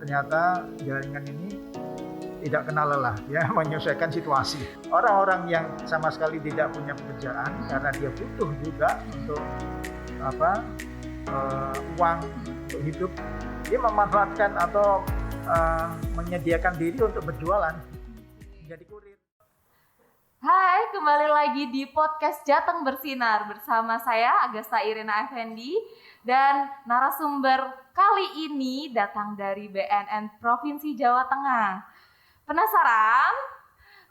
ternyata jaringan ini tidak kenal lelah, ya, menyesuaikan situasi. Orang-orang yang sama sekali tidak punya pekerjaan karena dia butuh juga untuk uang untuk hidup, dia memanfaatkan atau menyediakan diri untuk berjualan, menjadi kurir. Hai, kembali lagi di podcast Jateng Bersinar bersama saya Agasta Irina Effendi, dan narasumber kali ini datang dari BNN Provinsi Jawa Tengah. Penasaran?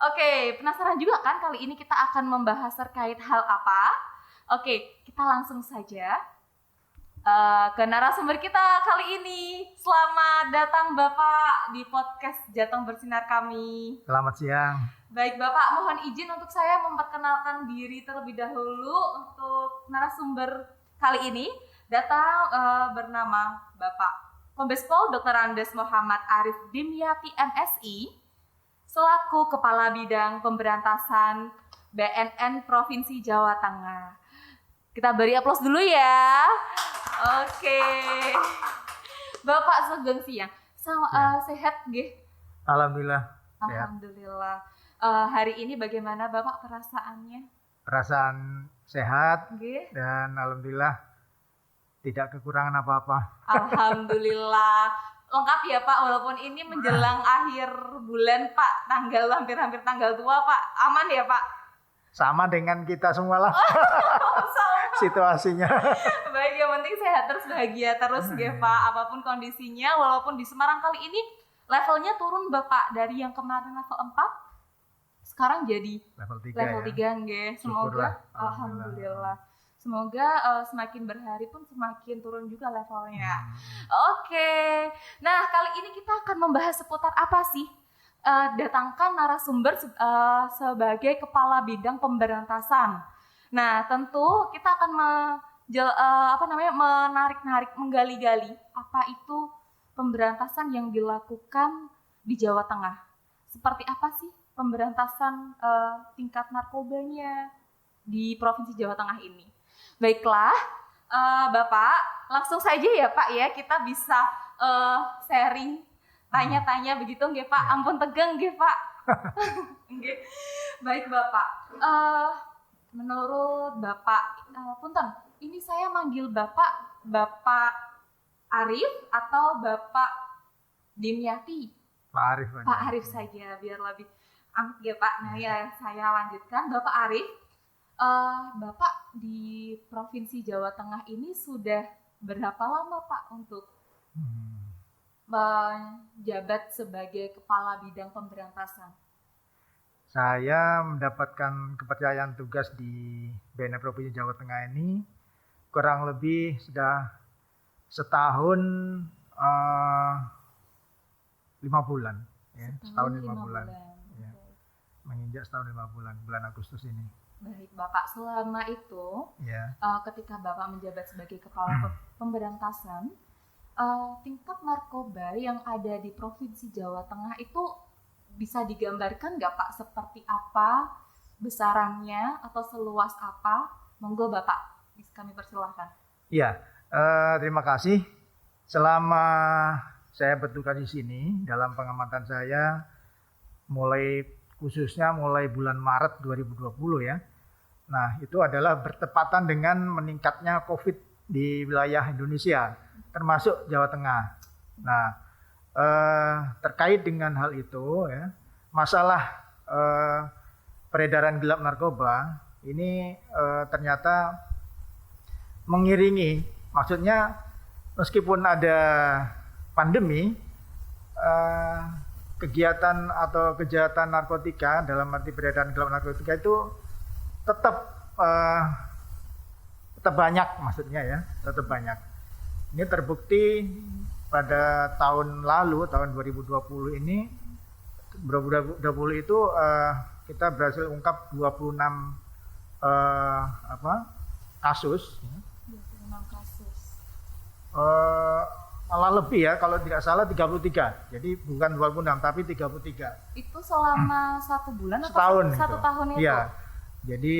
Oke, penasaran juga kan kali ini kita akan membahas terkait hal apa? Oke, kita langsung saja ke narasumber kita kali ini. Selamat datang Bapak di podcast Jateng Bersinar kami. Selamat siang. Baik Bapak, mohon izin untuk saya memperkenalkan diri terlebih dahulu untuk narasumber kali ini. Datang bernama Bapak Kombes Pol Dr. Andes Muhammad Arif Dimyati MSI, selaku Kepala Bidang Pemberantasan BNN Provinsi Jawa Tengah. Kita beri aplaus dulu ya. Oke. Bapak sugeng siang. Sehat nggih? Alhamdulillah. Sehat. Alhamdulillah. Hari ini bagaimana Bapak perasaannya? Perasaan sehat, Nggih. dan alhamdulillah tidak kekurangan apa-apa. Alhamdulillah. Lengkap ya Pak, walaupun ini menjelang akhir bulan Pak, hampir-hampir tanggal tua Pak. Aman ya Pak? Sama dengan kita semua lah. Situasinya. Baik, yang penting sehat terus, bahagia terus nggih Pak, apapun kondisinya. Walaupun di Semarang kali ini levelnya turun Bapak, dari yang kemarin level 4 sekarang jadi level 3 nggih. Semoga alhamdulillah. Semoga semakin berhari pun semakin turun juga levelnya. Oke. Nah, kali ini kita akan membahas seputar apa sih? Datangkan narasumber sebagai Kepala Bidang Pemberantasan. Nah, tentu kita akan menarik-narik, menggali-gali apa itu pemberantasan yang dilakukan di Jawa Tengah. Seperti apa sih pemberantasan tingkat narkobanya di Provinsi Jawa Tengah ini? Baiklah, Bapak, langsung saja ya Pak ya, kita bisa sharing, tanya-tanya begitu nggih Pak? Ampun tegang nggih Pak. Nggih. Baik Bapak, menurut Bapak, punten, ini saya manggil Bapak Arif atau Bapak Dimyati? Pak Arif. Pak Arif saja, biar lebih ya Pak. Nah ya, saya lanjutkan. Bapak Arif, Bapak di Provinsi Jawa Tengah ini sudah berapa lama Pak untuk menjabat sebagai Kepala Bidang Pemberantasan? Saya mendapatkan kepercayaan tugas di BNN Provinsi Jawa Tengah ini kurang lebih sudah setahun 5 bulan. Ya, setahun 5 bulan. Ya. Menginjak setahun 5 bulan, bulan Agustus ini. Baik Bapak, selama itu ketika Bapak menjabat sebagai Kepala Pemberantasan, tingkat narkoba yang ada di Provinsi Jawa Tengah itu bisa digambarkan nggak Pak, seperti apa besarannya atau seluas apa? Monggo Bapak, kami persilahkan. Iya, terima kasih. Selama saya bertugas di sini, dalam pengamatan saya khususnya mulai bulan Maret 2020 ya. Nah, itu adalah bertepatan dengan meningkatnya COVID di wilayah Indonesia, termasuk Jawa Tengah. Nah, terkait dengan hal itu ya, masalah peredaran gelap narkoba ini ternyata mengiringi, maksudnya meskipun ada pandemi, kegiatan atau kejahatan narkotika dalam arti peredaran gelap narkotika itu tetap banyak, maksudnya ya, tetap banyak. Ini terbukti pada tahun lalu, tahun 2020 ini, 2020 itu kita berhasil ungkap 26 kasus. 26 kasus. Malah lebih ya, kalau tidak salah 33. Jadi bukan 26 tapi 33. Itu selama 1 bulan atau setahun satu itu. tahun itu? Iya. Jadi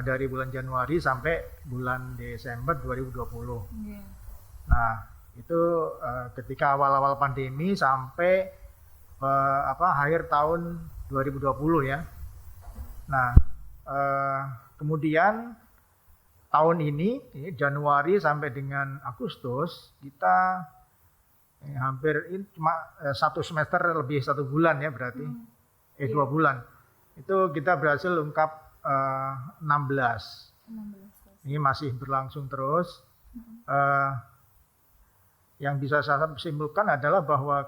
dari bulan Januari sampai bulan Desember 2020. Yeah. Nah, Itu ketika awal-awal pandemi sampai akhir tahun 2020 ya. Nah, kemudian tahun ini Januari sampai dengan Agustus kita hampir ini cuma 1 semester lebih 1 bulan ya berarti 2 bulan itu kita berhasil ungkap 16. Ini masih berlangsung terus. Yang bisa saya simpulkan adalah bahwa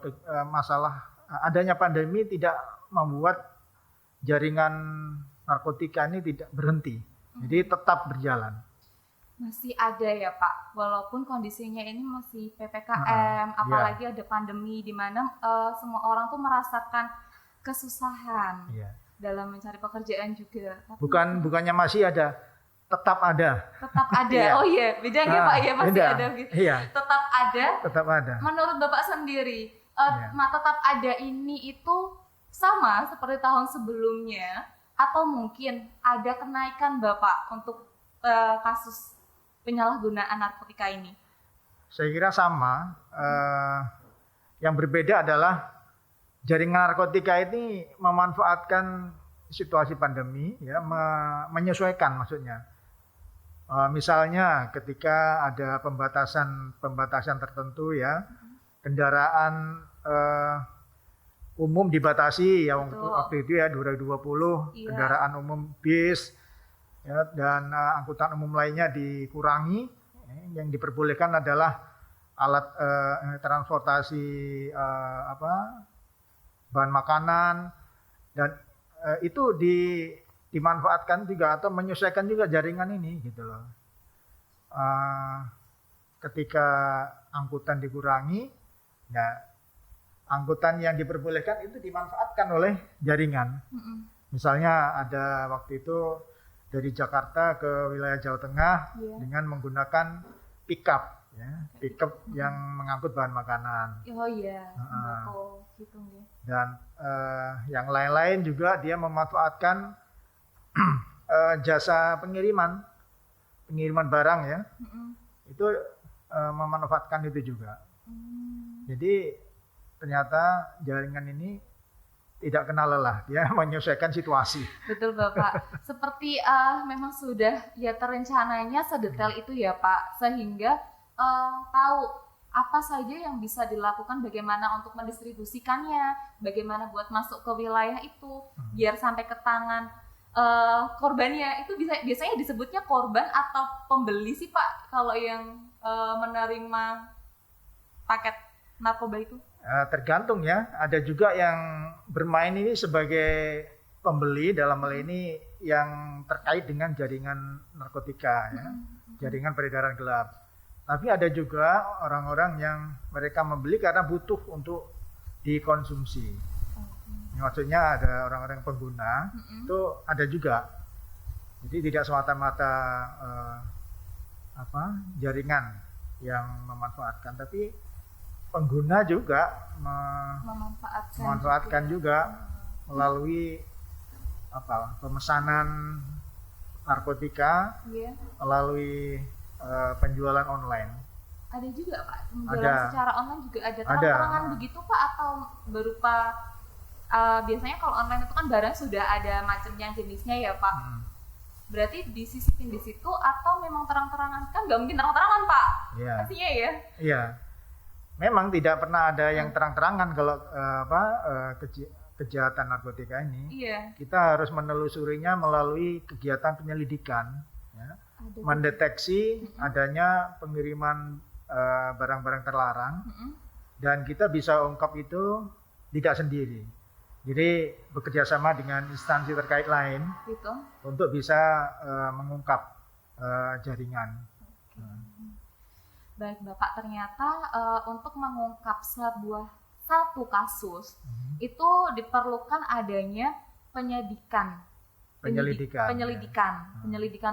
masalah adanya pandemi tidak membuat jaringan narkotika ini tidak berhenti, jadi tetap berjalan. Masih ada ya Pak, walaupun kondisinya ini masih PPKM, apalagi ada pandemi di mana semua orang tuh merasakan kesusahan dalam mencari pekerjaan juga. Bukannya masih ada, tetap ada. Tetap ada. Oh iya, beda nggak Pak ya, masih beda. Ada gitu. Iya. Tetap ada. Tetap ada. Menurut Bapak sendiri, tetap ada ini itu sama seperti tahun sebelumnya atau mungkin ada kenaikan Bapak untuk kasus penyalahgunaan narkotika ini? Saya kira sama. Yang berbeda adalah jaringan narkotika ini memanfaatkan situasi pandemi, ya, menyesuaikan maksudnya. Misalnya ketika ada pembatasan tertentu, ya, kendaraan umum dibatasi, ya, waktu itu ya 2020, kendaraan umum bis. Ya, dan angkutan umum lainnya dikurangi. Yang diperbolehkan adalah alat transportasi bahan makanan, dan itu dimanfaatkan juga atau menyesuaikan juga jaringan ini gitu loh. Ketika angkutan dikurangi, ya angkutan yang diperbolehkan itu dimanfaatkan oleh jaringan. Misalnya ada waktu itu dari Jakarta ke wilayah Jawa Tengah dengan menggunakan pickup, ya, pickup yang mengangkut bahan makanan. Oh iya, gitu ya. Dan yang lain-lain juga dia memanfaatkan jasa pengiriman barang, ya. Itu memanfaatkan itu juga. Jadi ternyata jaringan ini tidak kenal lelah, dia menyesuaikan situasi. Betul Bapak. Seperti memang sudah ya terencananya sedetail itu ya Pak, sehingga tahu apa saja yang bisa dilakukan, bagaimana untuk mendistribusikannya, bagaimana buat masuk ke wilayah itu, biar sampai ke tangan korbannya. Itu biasanya disebutnya korban atau pembeli sih Pak, kalau yang menerima paket narkoba itu? Tergantung ya, ada juga yang bermain ini sebagai pembeli, dalam hal ini yang terkait dengan jaringan narkotika, ya, jaringan peredaran gelap. Tapi ada juga orang-orang yang mereka membeli karena butuh untuk dikonsumsi. Maksudnya ada orang-orang pengguna, itu ada juga. Jadi tidak semata-mata jaringan yang memanfaatkan, tapi pengguna juga memanfaatkan juga melalui pemesanan narkotika, melalui penjualan online. Ada juga Pak, penjualan secara online juga ada. Terang-terangan begitu Pak, atau berupa biasanya kalau online itu kan barang sudah ada macamnya jenisnya ya Pak. Berarti disisipin di situ atau memang terang-terangan? Kan nggak mungkin terang-terangan Pak, pastinya ya. Iya. Memang tidak pernah ada yang terang-terangan kalau kejahatan narkotika ini. Kita harus menelusurinya melalui kegiatan penyelidikan, ya, mendeteksi adanya pengiriman barang-barang terlarang, dan kita bisa ungkap itu tidak sendiri. Jadi bekerja sama dengan instansi terkait lain untuk bisa mengungkap jaringan. Baik Bapak, ternyata untuk mengungkap satu kasus itu diperlukan adanya penyelidikan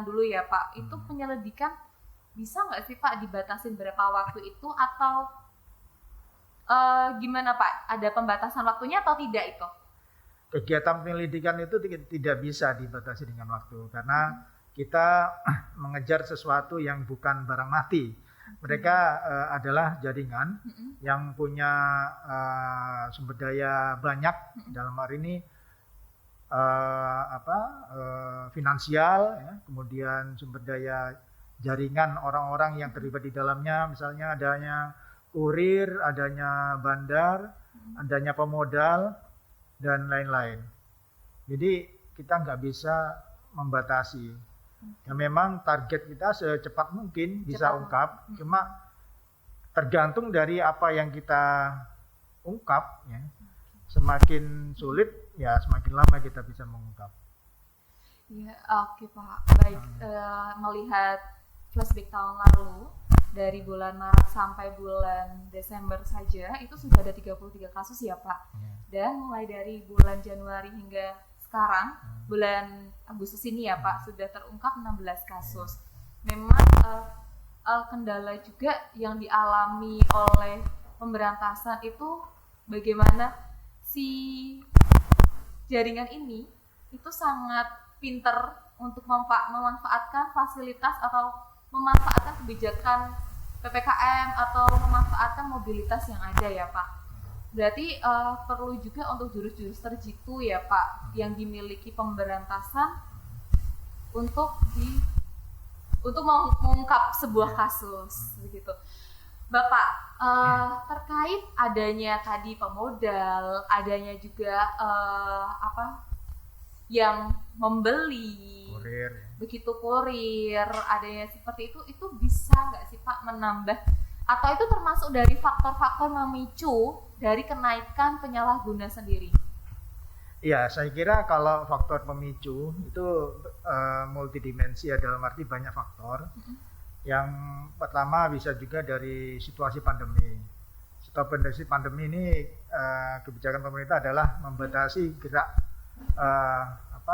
dulu ya Pak. Itu penyelidikan bisa nggak sih Pak dibatasin berapa waktu itu, atau gimana Pak? Ada pembatasan waktunya atau tidak itu? Kegiatan penyelidikan itu tidak bisa dibatasi dengan waktu, karena kita mengejar sesuatu yang bukan barang mati. Mereka adalah jaringan yang punya sumber daya banyak, dalam hal ini finansial, ya, kemudian sumber daya jaringan orang-orang yang terlibat di dalamnya, misalnya adanya kurir, adanya bandar, adanya pemodal, dan lain-lain. Jadi kita nggak bisa membatasi. Ya memang target kita secepat mungkin bisa ungkap, cuma tergantung dari apa yang kita ungkap, ya. Semakin sulit, ya semakin lama kita bisa mengungkap. Ya, oke Pak. Baik, melihat flashback tahun lalu, dari bulan Maret sampai bulan Desember saja, itu sudah ada 33 kasus ya Pak. Dan mulai dari bulan Januari hingga sekarang, bulan Agustus ini ya Pak, sudah terungkap 16 kasus. Memang kendala juga yang dialami oleh pemberantasan itu bagaimana si jaringan ini itu sangat pinter untuk memanfaatkan fasilitas atau memanfaatkan kebijakan PPKM atau memanfaatkan mobilitas yang ada ya Pak. Berarti perlu juga untuk jurus-jurus terjitu ya Pak yang dimiliki pemberantasan untuk mengungkap sebuah kasus begitu. Bapak, terkait adanya tadi pemodal, adanya juga yang membeli, Kurir, begitu kurir, adanya seperti itu bisa nggak sih Pak menambah, atau itu termasuk dari faktor-faktor memicu dari kenaikan penyalahguna sendiri? Iya, saya kira kalau faktor pemicu itu multidimensi ya, dalam arti banyak faktor. Yang pertama bisa juga dari situasi pandemi. Situasi pandemi ini kebijakan pemerintah adalah membatasi gerak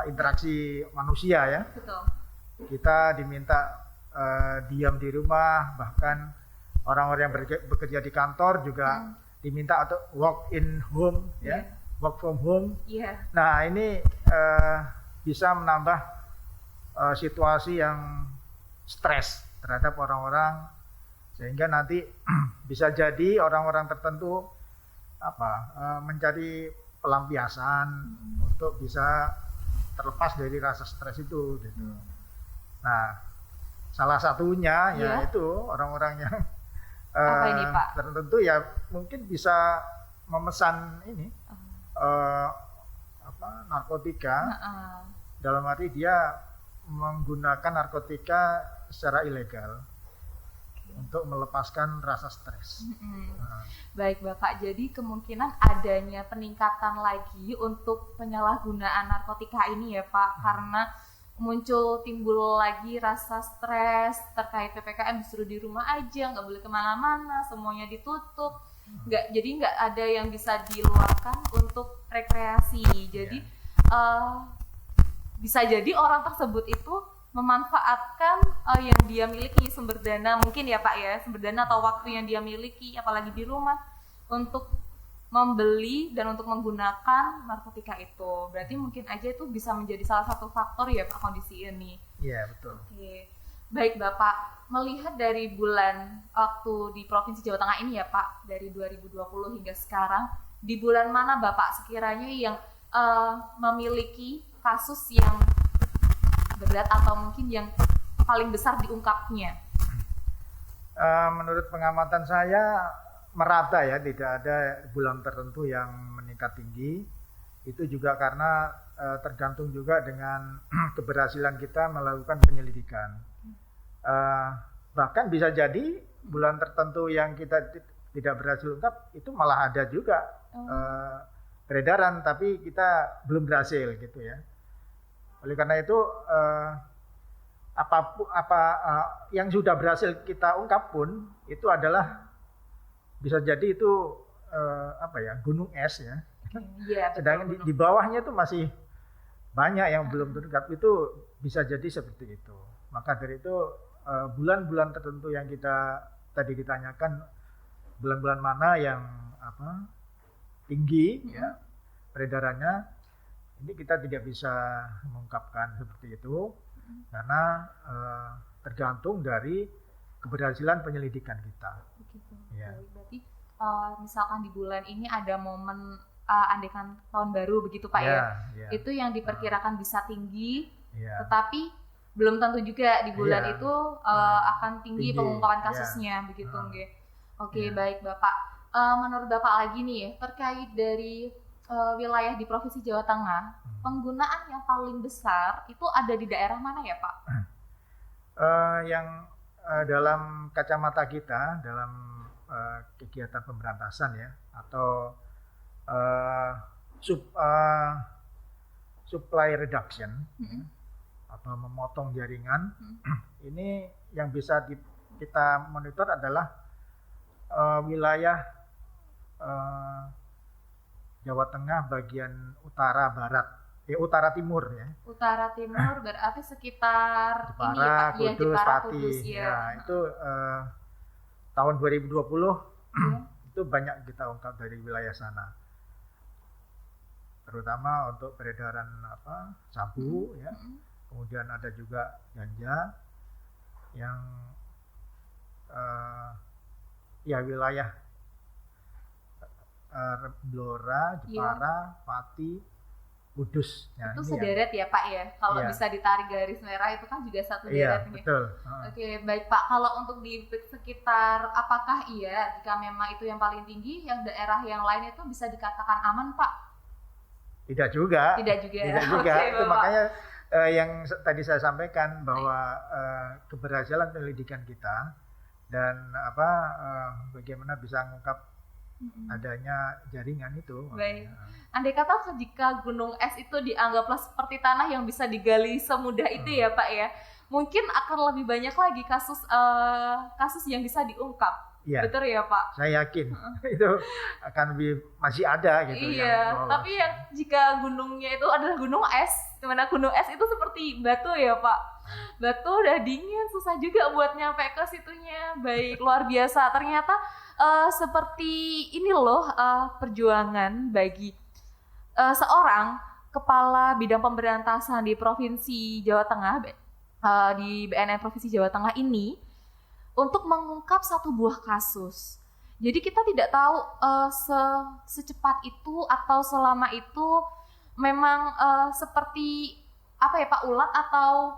interaksi manusia ya. Betul. Kita diminta diam di rumah, bahkan orang-orang yang bekerja di kantor juga diminta untuk work in home ya, work from home. Nah ini bisa menambah situasi yang stres terhadap orang-orang, sehingga nanti bisa jadi orang-orang tertentu mencari pelampiasan untuk bisa terlepas dari rasa stres itu gitu. Nah, salah satunya yaitu orang-orang yang ini, Pak? tertentu ya mungkin bisa memesan ini narkotika, dalam arti dia menggunakan narkotika secara ilegal untuk melepaskan rasa stres. Baik Bapak, jadi kemungkinan adanya peningkatan lagi untuk penyalahgunaan narkotika ini ya Pak, karena timbul lagi rasa stres terkait PPKM, disuruh di rumah aja, nggak boleh kemana-mana, semuanya ditutup, jadi nggak ada yang bisa diluapkan untuk rekreasi. Jadi bisa jadi orang tersebut itu memanfaatkan yang dia miliki, sumber dana mungkin ya Pak ya, sumber dana atau waktu yang dia miliki apalagi di rumah untuk membeli dan untuk menggunakan narkotika itu. Berarti mungkin aja itu bisa menjadi salah satu faktor ya Pak kondisi ini. Iya betul. Oke. Baik Bapak, melihat dari bulan waktu di Provinsi Jawa Tengah ini ya Pak, dari 2020 hingga sekarang, di bulan mana Bapak sekiranya yang memiliki kasus yang berat atau mungkin yang paling besar diungkapnya? Menurut pengamatan saya merata ya, tidak ada bulan tertentu yang meningkat tinggi. Itu juga karena tergantung juga dengan keberhasilan kita melakukan penyelidikan. Bahkan bisa jadi bulan tertentu yang kita tidak berhasil ungkap itu malah ada juga peredaran, tapi kita belum berhasil gitu ya. Oleh karena itu yang sudah berhasil kita ungkap pun itu adalah bisa jadi itu gunung es ya. Sedangkan di bawahnya itu masih banyak yang belum terungkap, itu bisa jadi seperti itu. Maka dari itu bulan-bulan tertentu yang kita tadi ditanyakan, bulan-bulan mana yang tinggi ya peredarannya, ini kita tidak bisa mengungkapkan seperti itu karena tergantung dari keberhasilan penyelidikan kita. Begitu. Ya. Baik, berarti misalkan di bulan ini ada momen andekan tahun baru begitu Pak ya. Itu yang diperkirakan bisa tinggi, tetapi belum tentu juga di bulan itu akan tinggi pengungkapan kasusnya begitu nggih. Oke, baik Bapak. Menurut Bapak lagi nih ya, terkait dari wilayah di Provinsi Jawa Tengah, penggunaan yang paling besar itu ada di daerah mana ya Pak? Yang dalam kacamata kita dalam kegiatan pemberantasan ya, atau supply reduction atau memotong jaringan, ini yang bisa kita monitor adalah wilayah Jawa Tengah bagian utara barat, utara timur ya. Utara timur berarti sekitar Jepara, ini ya Pak, Kudus, Jepara, Pati. Kudus, ya. Ya, itu tahun 2020 itu banyak kita ungkap dari wilayah sana. Terutama untuk peredaran sabu ya. Kemudian ada juga ganja yang wilayah Blora, Jepara, Pati, Kudus. Nah, itu sederet ya Pak ya. Kalau bisa ditarik garis merah itu kan juga satu deret. Iya, betul. Oke, baik Pak. Kalau untuk di sekitar, apakah jika memang itu yang paling tinggi, yang daerah yang lain itu bisa dikatakan aman Pak? Tidak juga. Tidak juga. Okay, itu makanya yang tadi saya sampaikan bahwa keberhasilan penyelidikan kita dan bagaimana bisa mengungkap adanya jaringan itu. Baik. Andai kata jika gunung es itu dianggaplah seperti tanah yang bisa digali semudah itu ya Pak ya, mungkin akan lebih banyak lagi kasus yang bisa diungkap. Iya. Betul ya Pak? Saya yakin itu akan masih ada gitu. Iya, tapi yang jika gunungnya itu adalah gunung es, dimana gunung es itu seperti batu ya Pak. Batu udah dingin, susah juga buat nyampe ke situnya. Baik, luar biasa. Ternyata seperti ini loh perjuangan bagi seorang kepala bidang pemberantasan di Provinsi Jawa Tengah, di BNN Provinsi Jawa Tengah ini, untuk mengungkap satu buah kasus. Jadi kita tidak tahu secepat itu atau selama itu memang seperti apa ya Pak, ulat atau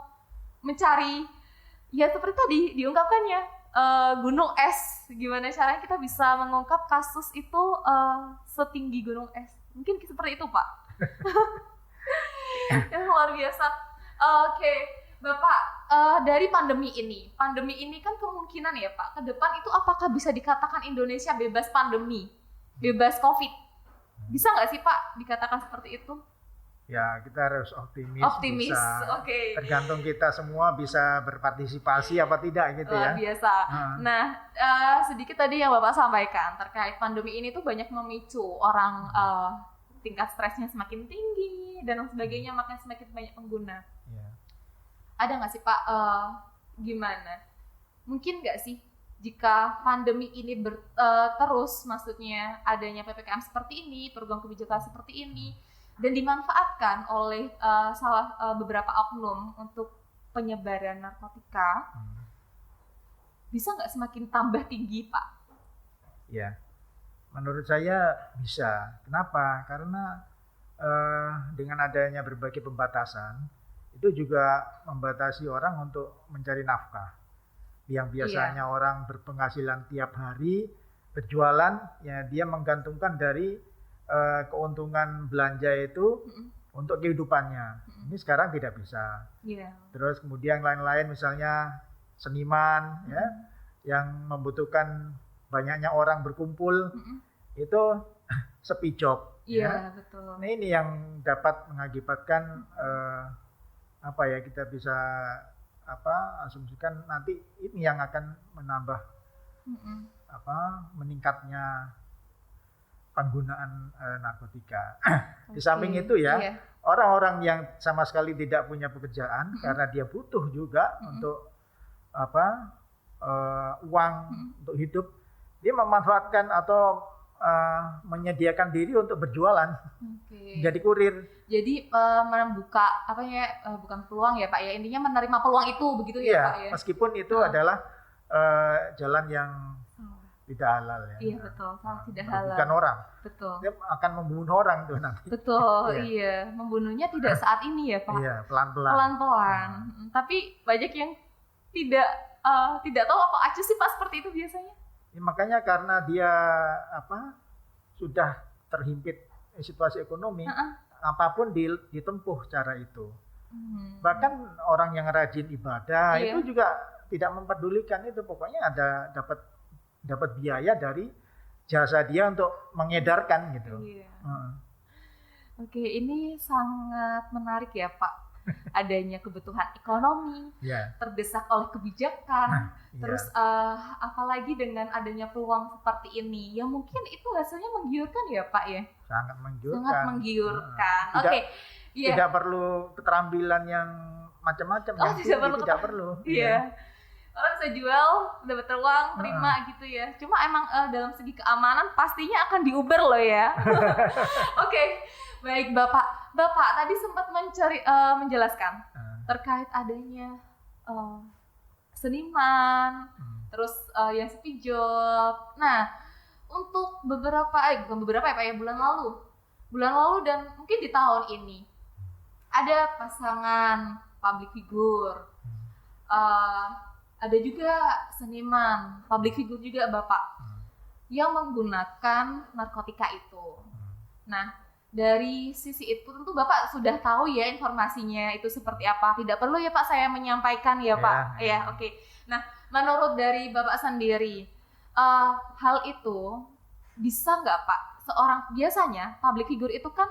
mencari ya seperti tadi diungkapkannya gunung es. Gimana caranya kita bisa mengungkap kasus itu setinggi gunung es? Mungkin seperti itu Pak. Yang luar biasa. Oke. Bapak, dari pandemi ini kan kemungkinan ya Pak, ke depan itu apakah bisa dikatakan Indonesia bebas pandemi, bebas COVID? Bisa nggak sih Pak dikatakan seperti itu? Ya, kita harus optimis. Oke. Tergantung kita semua bisa berpartisipasi apa tidak gitu ya. Biasa. Nah, sedikit tadi yang Bapak sampaikan terkait pandemi ini tuh banyak memicu orang tingkat stresnya semakin tinggi dan sebagainya, makanya semakin banyak pengguna. Ya. Ada nggak sih Pak, gimana? Mungkin nggak sih jika pandemi ini terus, maksudnya adanya PPKM seperti ini, program kebijakan seperti ini, dan dimanfaatkan oleh beberapa oknum untuk penyebaran narkotika, bisa nggak semakin tambah tinggi Pak? Ya, menurut saya bisa. Kenapa? Karena dengan adanya berbagai pembatasan, itu juga membatasi orang untuk mencari nafkah. Yang biasanya orang berpenghasilan tiap hari berjualan, ya dia menggantungkan dari keuntungan belanja itu untuk kehidupannya. Ini sekarang tidak bisa. Terus kemudian lain-lain, misalnya seniman ya, yang membutuhkan banyaknya orang berkumpul, itu sepi job. Betul. Nah, ini yang dapat mengakibatkan kita bisa asumsikan nanti ini yang akan menambah meningkatnya penggunaan narkotika. Di samping itu orang-orang yang sama sekali tidak punya pekerjaan karena dia butuh juga untuk uang untuk hidup, dia memanfaatkan atau menyediakan diri untuk berjualan, jadi kurir. Jadi membuka bukan peluang ya Pak ya, intinya menerima peluang itu begitu ya Pak ya. Meskipun itu adalah jalan yang tidak halal ya. Iya betul, salah tidak halal. Merugikan orang. Betul. Dia akan membunuh orang tuh nanti. Betul, iya. Membunuhnya tidak saat ini ya Pak. Iya, pelan-pelan. Pelan-pelan. Tapi banyak yang tidak tahu apa aja sih Pak seperti itu biasanya. Ya, makanya karena dia sudah terhimpit situasi ekonomi, apapun ditempuh cara itu. Bahkan orang yang rajin ibadah itu juga tidak mempedulikan itu, pokoknya ada dapat biaya dari jasa dia untuk mengedarkan gitu. Iya. Oke, ini sangat menarik ya Pak. Adanya kebutuhan ekonomi, terdesak oleh kebijakan, terus apalagi dengan adanya peluang seperti ini, ya mungkin itu hasilnya menggiurkan ya Pak ya. Sangat menggiurkan. Sangat menggiurkan. Tidak perlu keterampilan yang macam-macam. Tidak perlu. Iya. Orang bisa jual, dapat uang, terima gitu ya. Cuma emang dalam segi keamanan pastinya akan diuber loh ya. Oke, baik Bapak. Bapak tadi sempat menjelaskan terkait adanya seniman, terus yang sepi job. Nah, untuk bukan beberapa ya Pak ya, bulan lalu dan mungkin di tahun ini ada pasangan public figure. Ada juga seniman, public figure juga Bapak, yang menggunakan narkotika itu. Nah, dari sisi itu tentu Bapak sudah tahu ya informasinya itu seperti apa. Tidak perlu ya Pak saya menyampaikan ya Pak. Ya, oke. Nah, menurut dari Bapak sendiri, hal itu bisa nggak Pak? Biasanya public figure itu kan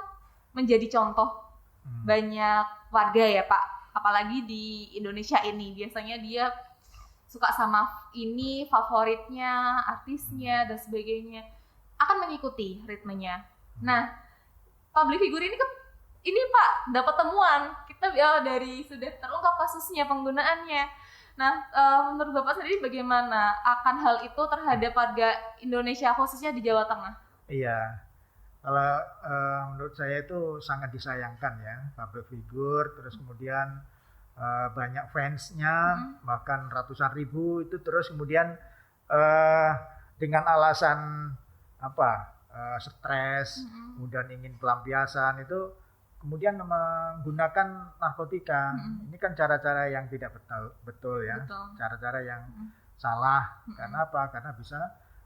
menjadi contoh banyak warga ya Pak. Apalagi di Indonesia ini, biasanya dia suka sama ini, favoritnya, artisnya, dan sebagainya, akan mengikuti ritmenya. Nah, public figure ini Pak, dapat temuan, kita dari sudah terungkap kasusnya, penggunaannya. Nah, menurut Bapak sendiri bagaimana akan hal itu terhadap warga Indonesia, khususnya di Jawa Tengah? Iya, kalau menurut saya itu sangat disayangkan ya, public figure, terus kemudian banyak fansnya, bahkan ratusan ribu itu, terus kemudian dengan alasan stres, kemudian ingin pelampiasan itu, kemudian menggunakan narkotika. Ini kan cara-cara yang tidak betul ya, cara-cara yang salah. Karena apa? Karena bisa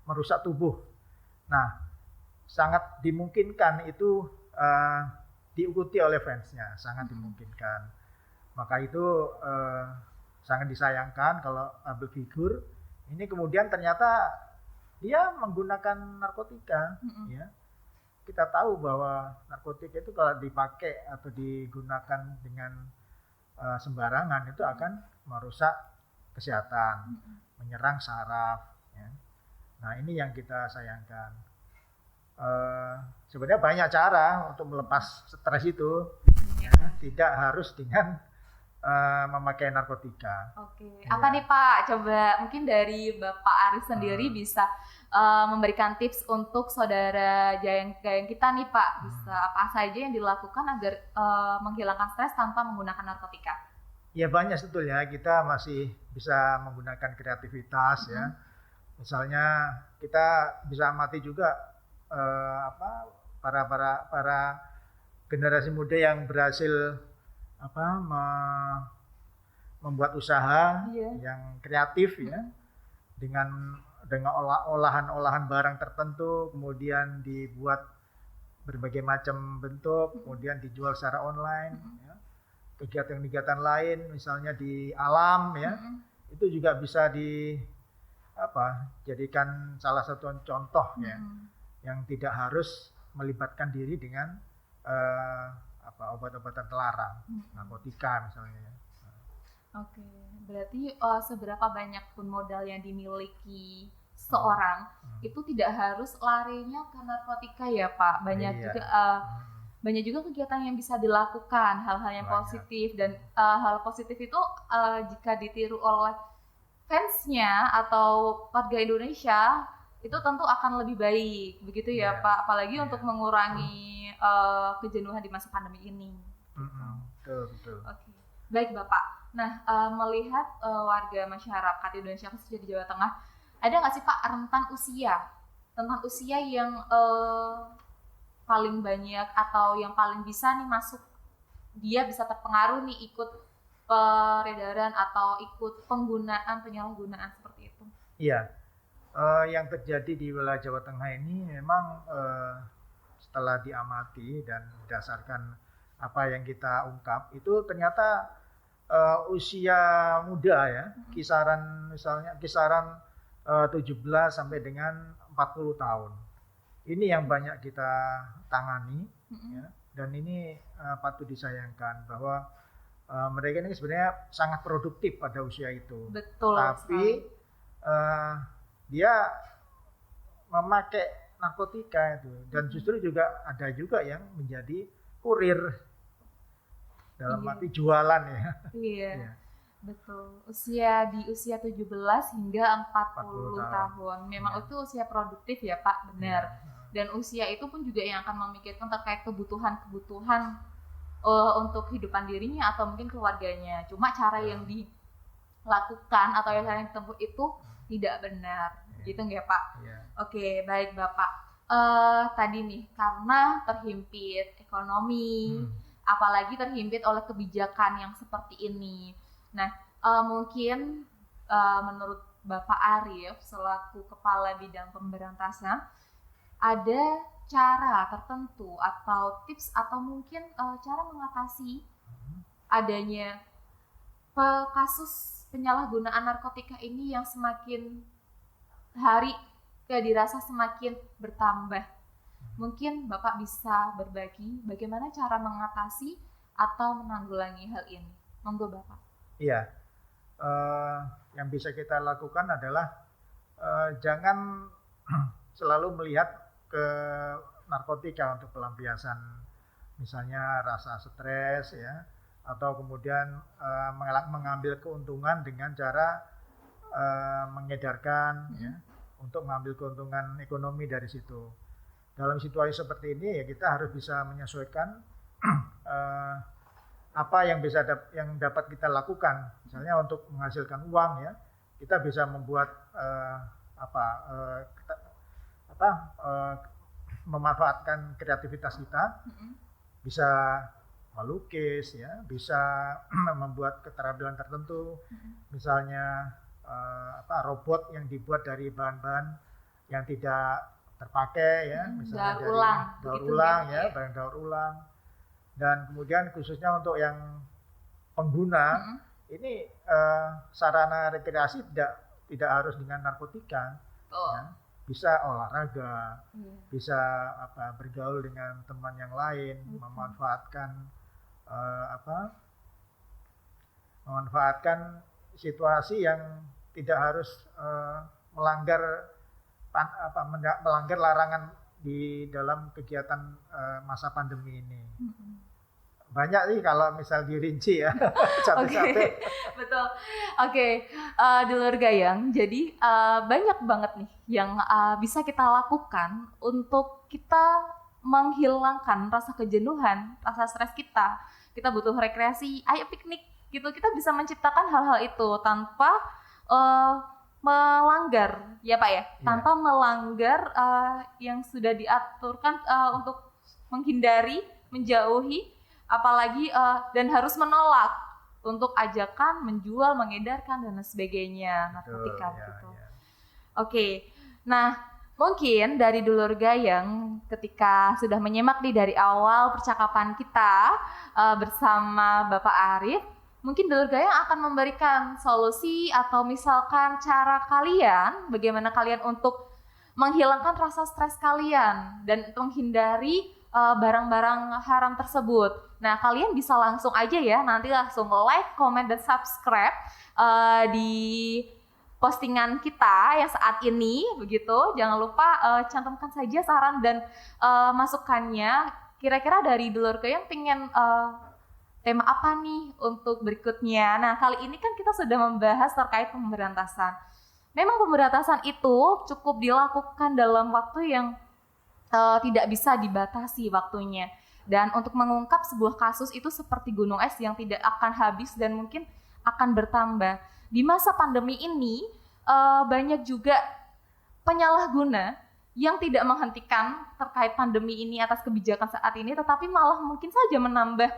merusak tubuh. Nah, sangat dimungkinkan itu diikuti oleh fansnya, sangat dimungkinkan. Maka itu sangat disayangkan kalau public figure ini kemudian ternyata dia menggunakan narkotika. Ya. Kita tahu bahwa narkotika itu kalau dipakai atau digunakan dengan sembarangan itu akan merusak kesehatan, menyerang saraf. Ya. Nah, ini yang kita sayangkan. Sebenarnya banyak cara untuk melepas stres itu, ya, tidak harus dengan memakai narkotika. Oke. Apa nih Pak? Coba mungkin dari Bapak Aris sendiri bisa memberikan tips untuk saudara Jayang kita nih Pak. Bisa apa saja yang dilakukan agar menghilangkan stres tanpa menggunakan narkotika? Ya banyak sebetulnya, kita masih bisa menggunakan kreativitas ya. Misalnya kita bisa amati juga para generasi muda yang berhasil membuat usaha yang kreatif ya, dengan olahan barang tertentu, kemudian dibuat berbagai macam bentuk, kemudian dijual secara online. Ya. Kegiatan-kegiatan lain, misalnya di alam ya, itu juga bisa jadikan salah satu contoh ya, yang tidak harus melibatkan diri dengan obat-obatan terlarang, narkotika misalnya. Oke, berarti seberapa banyak pun modal yang dimiliki seorang itu tidak harus larinya ke narkotika ya Pak. Banyak juga kegiatan yang bisa dilakukan, hal-hal yang positif, dan hal positif itu jika ditiru oleh fansnya atau warga Indonesia itu tentu akan lebih baik, begitu ya Pak. Apalagi untuk mengurangi kejenuhan di masa pandemi ini. Betul. Oke. Baik Bapak, Nah, melihat warga masyarakat Indonesia khususnya di Jawa Tengah, ada nggak sih Pak tentang usia yang paling banyak atau yang paling bisa nih masuk, dia bisa terpengaruh nih ikut peredaran atau ikut penyalahgunaan seperti itu? Iya, yang terjadi di wilayah Jawa Tengah ini memang setelah diamati dan berdasarkan apa yang kita ungkap, itu ternyata usia muda ya, kisaran 17 sampai dengan 40 tahun. Ini yang banyak kita tangani, ya, dan ini patut disayangkan bahwa mereka ini sebenarnya sangat produktif pada usia itu. Betul. Tapi dia memakai narkotika itu, dan justru juga ada juga yang menjadi kurir dalam arti jualan ya. Iya. Iya. Betul. Di usia 17 hingga 40 tahun. Memang itu usia produktif ya Pak, benar. Dan usia itu pun juga yang akan memikirkan terkait kebutuhan untuk kehidupan dirinya atau mungkin keluarganya. Cuma cara yang dilakukan atau cara yang ditempuh itu tidak benar. Gitu nggak Pak? Oke, baik Bapak. Tadi nih, karena terhimpit ekonomi, apalagi terhimpit oleh kebijakan yang seperti ini. Nah, mungkin menurut Bapak Arief selaku Kepala Bidang Pemberantasan, ada cara tertentu atau tips atau mungkin cara mengatasi adanya kasus penyalahgunaan narkotika ini yang semakin hari dirasa semakin bertambah. Mungkin Bapak bisa berbagi bagaimana cara mengatasi atau menanggulangi hal ini. Monggo Bapak. Iya, yang bisa kita lakukan adalah jangan selalu melihat ke narkotika untuk pelampiasan, misalnya rasa stres ya, atau kemudian mengambil keuntungan dengan cara mengedarkan ya, untuk mengambil keuntungan ekonomi dari situ. Dalam situasi seperti ini ya kita harus bisa menyesuaikan apa yang dapat kita lakukan. Misalnya untuk menghasilkan uang ya, kita bisa membuat memanfaatkan kreativitas kita, bisa melukis ya, bisa membuat keterampilan tertentu, misalnya robot yang dibuat dari bahan-bahan yang tidak terpakai ya, misalnya daur ulang ya, barang daur ulang. Dan kemudian khususnya untuk yang pengguna ini sarana rekreasi tidak harus dengan narkotika, ya. Bisa olahraga, bisa bergaul dengan teman yang lain, memanfaatkan situasi yang tidak harus melanggar larangan di dalam kegiatan masa pandemi ini. Banyak nih kalau misal dirinci ya satu-satu. Betul. Oke. Dulur Gayang, jadi banyak banget nih yang bisa kita lakukan untuk kita menghilangkan rasa kejenuhan, rasa stres kita. Kita butuh rekreasi, ayo piknik gitu. Kita bisa menciptakan hal-hal itu tanpa melanggar, ya Pak ya, tanpa melanggar yang sudah diaturkan untuk menghindari, menjauhi, apalagi dan harus menolak untuk ajakan, menjual, mengedarkan dan sebagainya narkotika gitu. Oke, nah mungkin dari Dulur Gayang ketika sudah menyimak nih dari awal percakapan kita bersama Bapak Arief, mungkin Dulur Gayang akan memberikan solusi atau misalkan cara kalian, bagaimana kalian untuk menghilangkan rasa stres kalian dan menghindari barang-barang haram tersebut. Nah, kalian bisa langsung aja ya, nanti langsung like, comment, dan subscribe di postingan kita yang saat ini, begitu. Jangan lupa cantumkan saja saran dan masukannya. Kira-kira dari Dulur Gayang pengen tema apa nih untuk berikutnya. Nah, kali ini kan kita sudah membahas terkait pemberantasan. Memang pemberantasan itu cukup dilakukan dalam waktu yang tidak bisa dibatasi waktunya. Dan untuk mengungkap sebuah kasus itu seperti gunung es yang tidak akan habis dan mungkin akan bertambah. Di masa pandemi ini banyak juga penyalahguna yang tidak menghentikan terkait pandemi ini atas kebijakan saat ini, tetapi malah mungkin saja menambah,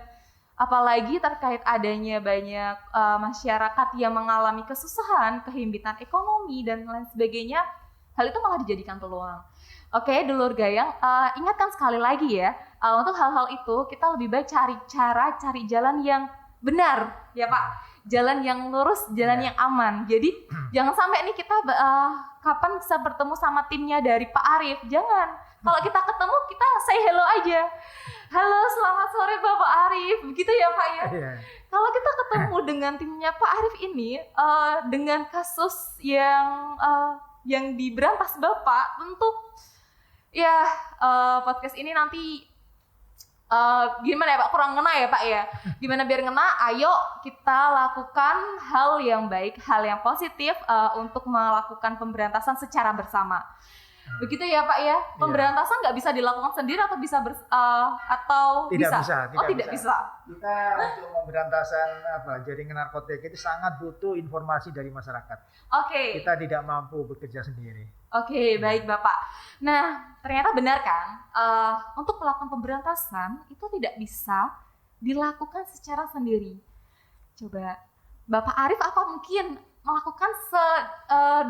apalagi terkait adanya banyak masyarakat yang mengalami kesusahan, kehimpitan ekonomi dan lain sebagainya. Hal itu malah dijadikan peluang. Oke, dulur gayang, ingatkan sekali lagi ya, untuk hal-hal itu kita lebih baik cari jalan yang benar, ya Pak. Jalan yang lurus, jalan yang aman. Jadi jangan sampai nih kita kapan bisa bertemu sama timnya dari Pak Arief. Jangan. Kalau kita ketemu, kita say hello aja. Halo, selamat sore Bapak Arief. Begitu ya Pak ya. Kalau kita ketemu dengan timnya Pak Arief ini, dengan kasus yang diberantas Bapak, tentu ya podcast ini nanti gimana ya Pak, kurang ngena ya Pak ya. Gimana biar ngena, ayo kita lakukan hal yang baik, hal yang positif untuk melakukan pemberantasan secara bersama. Begitu ya Pak ya. Pemberantasan nggak bisa dilakukan sendiri atau bisa atau tidak bisa? Tidak bisa. Kita untuk pemberantasan jaringan narkotika itu sangat butuh informasi dari masyarakat. Oke. Kita tidak mampu bekerja sendiri. Oke, baik Bapak. Nah, ternyata benar kan, untuk melakukan pemberantasan itu tidak bisa dilakukan secara sendiri. Coba Bapak Arief apa mungkin melakukan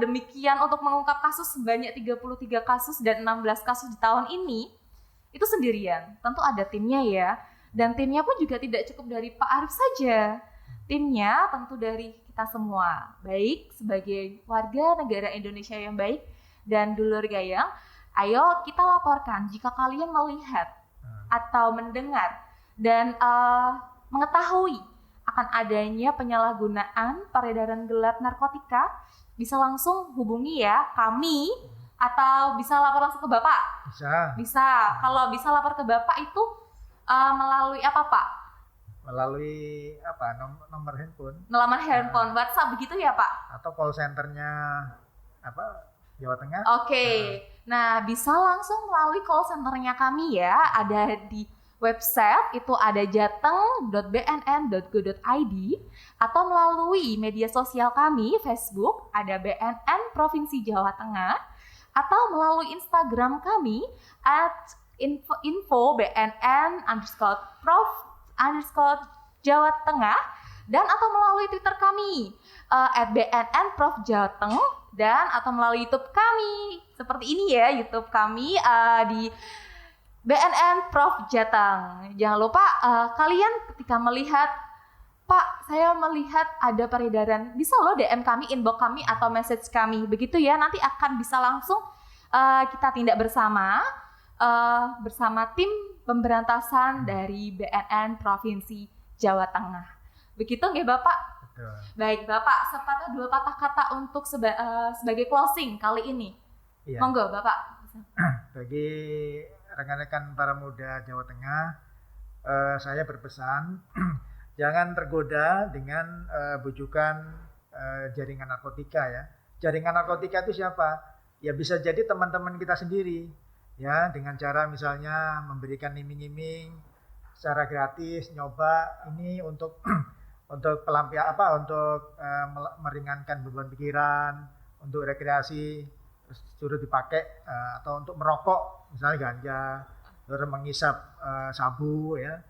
demikian untuk mengungkap kasus sebanyak 33 kasus dan 16 kasus di tahun ini itu sendirian? Tentu ada timnya ya, dan timnya pun juga tidak cukup dari Pak Arief saja. Timnya tentu dari kita semua, baik sebagai warga negara Indonesia yang baik dan dulur gayang. Ayo kita laporkan jika kalian melihat atau mendengar dan mengetahui akan adanya penyalahgunaan peredaran gelap narkotika, bisa langsung hubungi ya kami, atau bisa lapor langsung ke Bapak. Bisa. Kalau bisa lapor ke Bapak itu melalui apa Pak? Melalui nomor handphone. Nomor handphone, WhatsApp begitu ya Pak? Atau call centernya Jawa Tengah. Oke. Nah, bisa langsung melalui call centernya kami ya, ada di website itu ada jateng.bnn.go.id, atau melalui media sosial kami, Facebook ada BNN Provinsi Jawa Tengah, atau melalui Instagram kami @info_bnn_prof_Jawa Tengah, dan atau melalui Twitter kami @bnnprofjateng, dan atau melalui YouTube kami seperti ini ya, YouTube kami di BNN Prof Jateng. Jangan lupa kalian ketika melihat, Pak, saya melihat ada peredaran, bisa loh DM kami, inbox kami atau message kami. Begitu ya, nanti akan bisa langsung kita tindak bersama tim pemberantasan dari BNN Provinsi Jawa Tengah. Begitu nggih Bapak? Betul. Baik Bapak, sepatah dua patah kata untuk sebagai closing kali ini. Iya. Monggo Bapak. Bagi rekan-rekan para muda Jawa Tengah, saya berpesan jangan tergoda dengan bujukan jaringan narkotika ya. Jaringan narkotika itu siapa? Ya bisa jadi teman-teman kita sendiri ya, dengan cara misalnya memberikan iming-iming secara gratis, nyoba ini untuk untuk meringankan beban pikiran, untuk rekreasi, terus suruh dipakai atau untuk merokok misalnya ganja, terus mengisap sabu ya.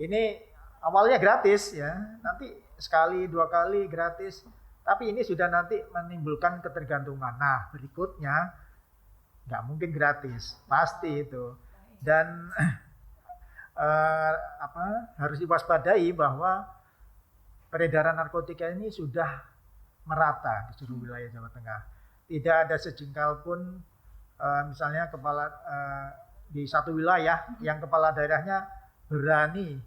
Ini awalnya gratis ya, nanti sekali dua kali gratis, tapi ini sudah nanti menimbulkan ketergantungan. Nah berikutnya nggak mungkin gratis, pasti itu. Dan harus diwaspadai bahwa peredaran narkotika ini sudah merata di seluruh wilayah Jawa Tengah. Tidak ada sejengkal pun misalnya di satu wilayah yang kepala daerahnya berani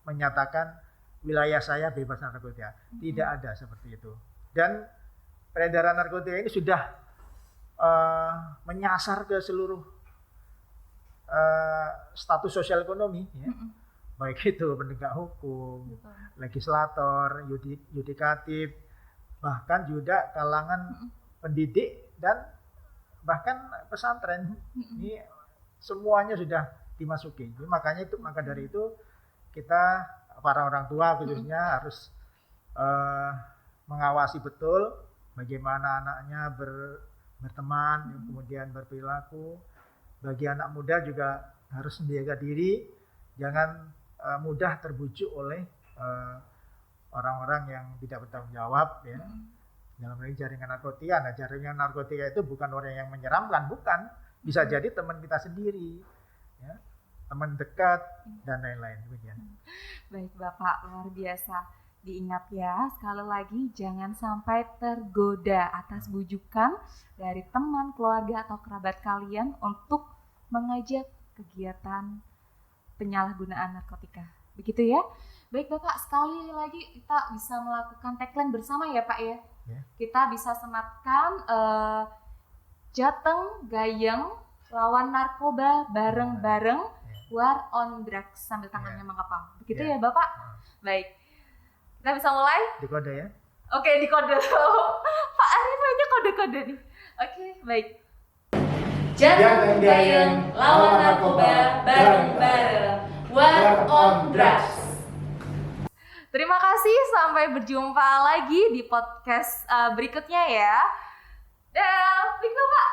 menyatakan wilayah saya bebas narkotika. Tidak ada seperti itu. Dan peredaran narkotika ini sudah menyasar ke seluruh status sosial ekonomi ya. Baik itu penegak hukum, legislator, yudikatif, bahkan juga kalangan pendidik dan bahkan pesantren. Ini semuanya sudah dimasuki. Jadi maka dari itu kita para orang tua khususnya harus mengawasi betul bagaimana anaknya berteman, kemudian berperilaku. Bagi anak muda juga harus menjaga diri, jangan mudah terbujuk oleh orang-orang yang tidak bertanggung jawab ya. Dalam hal ini jaringan narkotika. Nah, jaringan narkotika itu bukan orang yang menyeramkan, bukan. Bisa jadi teman kita sendiri, ya, teman dekat dan lain-lain. Demikian. Baik Bapak, luar biasa. Diingat ya, sekali lagi jangan sampai tergoda atas bujukan dari teman, keluarga atau kerabat kalian untuk mengajak kegiatan penyalahgunaan narkotika. Begitu ya? Baik Bapak, sekali lagi kita bisa melakukan tagline bersama ya Pak ya. Kita bisa sematkan Jateng Gayeng lawan narkoba bareng-bareng, war on drugs sambil tangannya mengepal. Begitu ya Bapak? Baik. Kita bisa mulai? Dikode ya? Oke, dikode. Pak Arif aja kode-kode nih. Oke, baik. Jateng Gayeng lawan narkoba bareng-bareng, war on drugs. Terima kasih, sampai berjumpa lagi di podcast berikutnya ya. Dan, baik Bapak.